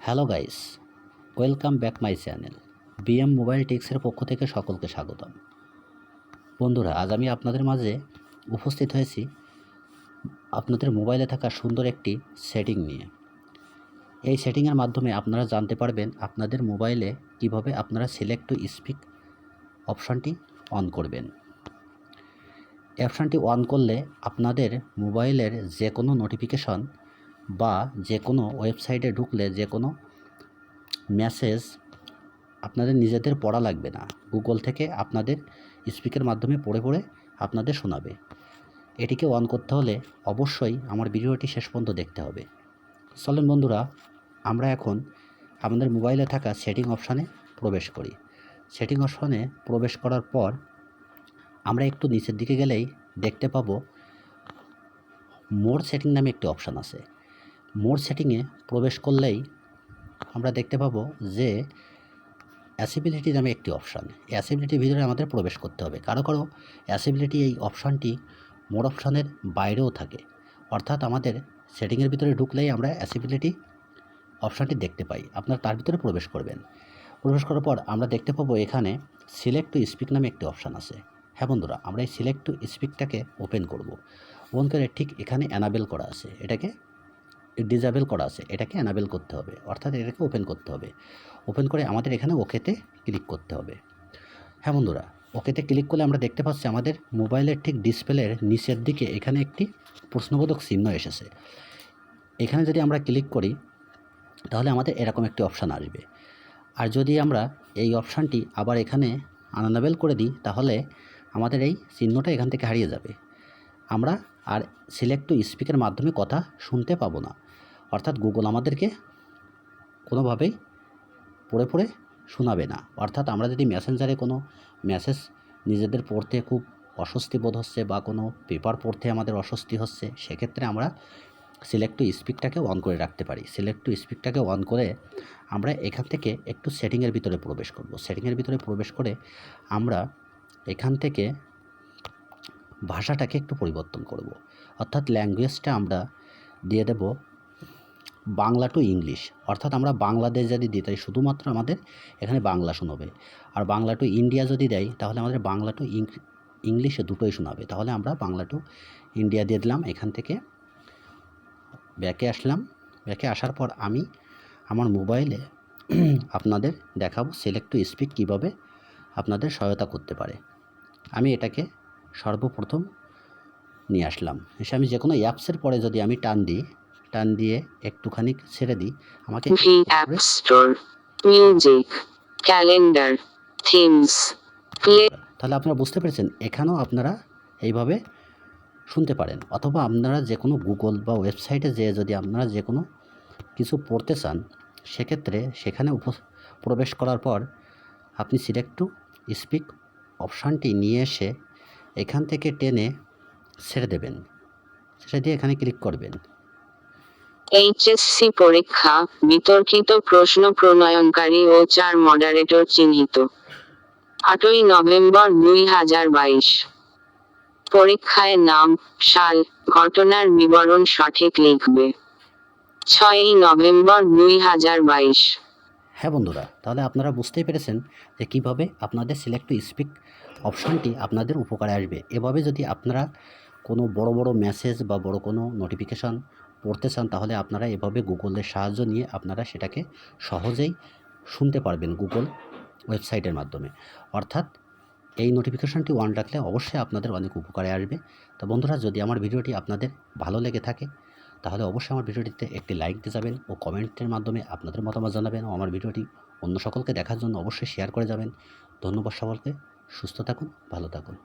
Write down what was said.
Hello guys, welcome back my channel BM mobile টেক্সের পক্ষ থেকে সকলকে স্বাগতম। বন্ধুরা, আজ আমি আপনাদের মাঝে উপস্থিত হয়েছি আপনাদের মোবাইলে থাকা সুন্দর একটি সেটিং নিয়ে। এই সেটিংয়ের মাধ্যমে আপনারা জানতে পারবেন আপনাদের মোবাইলে কিভাবে আপনারা সিলেক্ট টু স্পিক অপশানটি অন করবেন। এই অপশানটি অন করলে আপনাদের মোবাইলের যে কোনো নোটিফিকেশন বা যে কোনো ওয়েবসাইটে ঢুকলে যে কোনো মেসেজ আপনাদের নিজেদের পড়া লাগবে না, গুগল থেকে আপনাদের স্পিকের মাধ্যমে পড়ে পড়ে আপনাদের শোনাবে। এটিকে অন করতে হলে অবশ্যই আমার ভিডিওটি শেষ পর্যন্ত দেখতে হবে। চলেন বন্ধুরা, আমরা এখন আমাদের মোবাইলে থাকা সেটিং অপশানে প্রবেশ করি। সেটিং অপশানে প্রবেশ করার পর আমরা একটু নিচের দিকে গেলেই দেখতে পাবো মোর সেটিং নামে একটি অপশান আছে। মোর সেটিংয়ে প্রবেশ করলেই আমরা দেখতে পাবো যে অ্যাসিবিলিটি নামে একটি অপশান। অ্যাসিবিলিটির ভিতরে আমাদের প্রবেশ করতে হবে। কারো কারো অ্যাসিবিলিটি এই অপশানটি মোর অপশানের বাইরেও থাকে, অর্থাৎ আমাদের সেটিংয়ের ভিতরে ঢুকলেই আমরা অ্যাসিবিলিটি অপশানটি দেখতে পাই। আপনারা তার ভিতরে প্রবেশ করবেন। প্রবেশ করার পর আমরা দেখতে পাবো এখানে সিলেক্ট টু স্পিক নামে একটি অপশান আছে। হ্যাঁ বন্ধুরা, আমরা এই সিলেক্ট টু স্পিকটাকে ওপেন করব। ওপেন করে ঠিক এখানে অ্যানাবেল করা আছে, এটাকে ডিসেবল করা আছে, এটাকে অ্যানাবেল করতে হবে, অর্থাৎ এটাকে ওপেন করতে হবে। ওপেন করে আমাদের এখানে ওকেতে ক্লিক করতে হবে। হ্যাঁ বন্ধুরা, ওকেতে ক্লিক করলে আমরা দেখতে পাচ্ছি আমাদের মোবাইলের ঠিক ডিসপ্লের নিচের দিকে এখানে একটি প্রশ্নবোধক চিহ্ন এসেছে। এখানে যদি আমরা ক্লিক করি তাহলে আমাদের এরকম একটি অপশান আসবে। আর যদি আমরা এই অপশানটি আবার এখানে আনএনেবল করে দিই তাহলে আমাদের এই চিহ্নটা এখান থেকে হারিয়ে যাবে। আমরা আর সিলেক্ট টু স্পিকের মাধ্যমে কথা শুনতে পাবো না, অর্থাৎ গুগল আমাদেরকে কোনোভাবেই পড়ে পড়ে শোনাবে না। অর্থাৎ আমরা যদি মেসেঞ্জারে কোনো মেসেজ নিজেদের পড়তে খুব অস্বস্তি বোধ হচ্ছে বা কোনো পেপার পড়তে আমাদের অস্বস্তি হচ্ছে, সেক্ষেত্রে আমরা সিলেক্ট টু স্পিকটাকে অন করে রাখতে পারি। সিলেক্ট টু স্পিকটাকে অন করে আমরা এখান থেকে একটু সেটিংয়ের ভিতরে প্রবেশ করব। সেটিংয়ের ভিতরে প্রবেশ করে আমরা এখান থেকে ভাষাটাকে একটু পরিবর্তন করব, অর্থাৎ ল্যাঙ্গুয়েজটা আমরা দিয়ে দেব বাংলা টু ইংলিশ। অর্থাৎ আমরা বাংলাদেশ যদি দিই তাই শুধুমাত্র আমাদের এখানে বাংলা শোনাবে, আর বাংলা টু ইন্ডিয়া যদি দেয় তাহলে আমাদের বাংলা টু ইংলিশে দুটোই শোনাবে। তাহলে আমরা বাংলা টু ইন্ডিয়া দিয়ে দিলাম। এখান থেকে ব্যাকে আসলাম। ব্যাকে আসার পর আমি আমার মোবাইলে আপনাদের দেখাবো সিলেক্ট টু স্পিক কীভাবে আপনাদের সহায়তা করতে পারে। আমি এটাকে সর্বপ্রথম নিয়ে আসলাম। এসে আমি যে কোনো অ্যাপসের পরে যদি আমি টান দিয়ে একটুখানি ছেড়ে দিই, আমাকে app store, music, calendar, themes, তাহলে আপনারা বুঝতে পেরেছেন এখানেও আপনারা এইভাবে শুনতে পারেন। অথবা আপনারা যে কোনো গুগল বা ওয়েবসাইটে যেয়ে যদি আপনারা যে কোনো কিছু পড়তে চান, সেক্ষেত্রে সেখানে প্রবেশ করার পর আপনি সিলেক্ট টু স্পিক অপশানটি নিয়ে এসে এখান থেকে টেনে ছেড়ে দেবেন। ছেড়ে দিয়ে এখানে ক্লিক করবেন। এইচএসসি পরীক্ষা, বিতর্কিত প্রশ্ন প্রণয়নকারী ও 4 মডারেটর চিহ্নিত। 8ই নভেম্বর 2022। পরীক্ষায় নাম, সাল, ঘটনার বিবরণ সঠিক লিখবে। 6ই নভেম্বর 2022। হ্যাঁ বন্ধুরা, তাহলে আপনারা বুঝতেই পেরেছেন যে কীভাবে আপনাদের সিলেক্ট টু স্পিক অপশানটি আপনাদের উপকারে আসবে। এভাবে যদি আপনারা কোনো বড় বড় মেসেজ বা বড় কোনো নোটিফিকেশান পড়তে চান তাহলে আপনারা এভাবে গুগলের সাহায্য নিয়ে আপনারা সেটাকে সহজেই শুনতে পারবেন গুগল ওয়েবসাইটের মাধ্যমে। অর্থাৎ এই নোটিফিকেশানটি অন রাখলে অবশ্যই আপনাদের অনেক উপকারে আসবে। তো বন্ধুরা, যদি আমার ভিডিওটি আপনাদের ভালো লেগে থাকে তাহলে অবশ্যই আমার ভিডিওটিতে একটি লাইক দিয়ে যাবেন ও কমেন্টের মাধ্যমে আপনাদের মতামত জানাবেন, ও আমার ভিডিওটি অন্য সকলকে দেখার জন্য অবশ্যই শেয়ার করে যাবেন। ধন্যবাদ সকলকে। সুস্থ থাকুন, ভালো থাকুন।